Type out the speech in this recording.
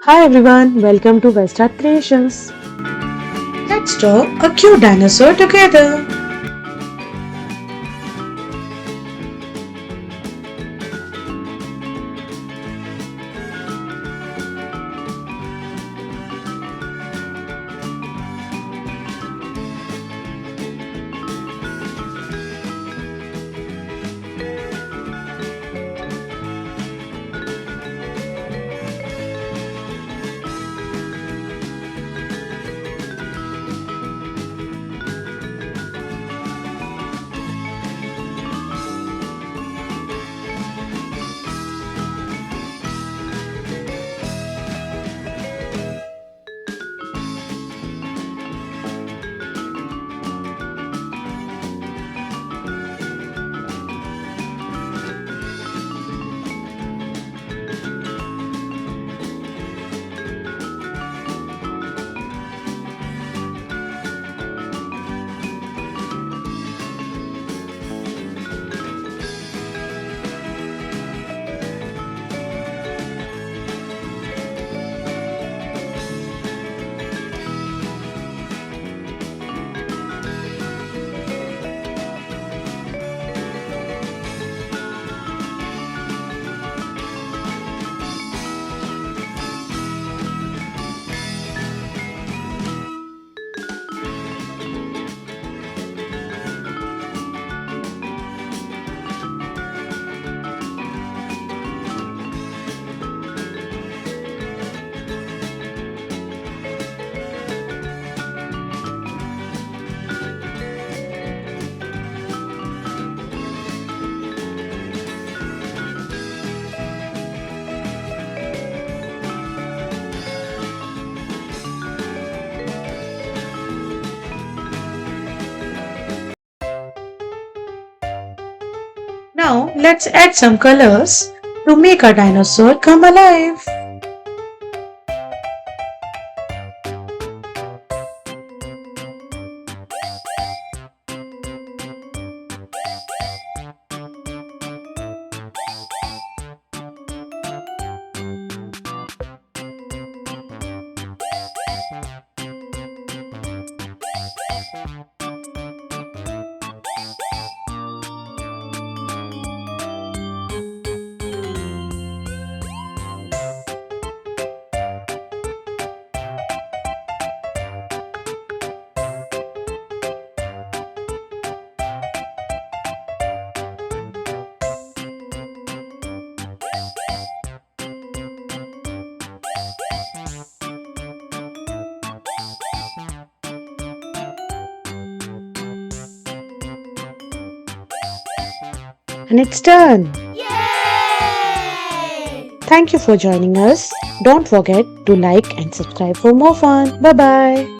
Hi everyone, welcome to Westart Creations. Let's draw a cute dinosaur together. Now let's add some colors to make our dinosaur come alive. And it's done. Yay! Thank you for joining us. Don't forget to like and subscribe for more fun. Bye bye.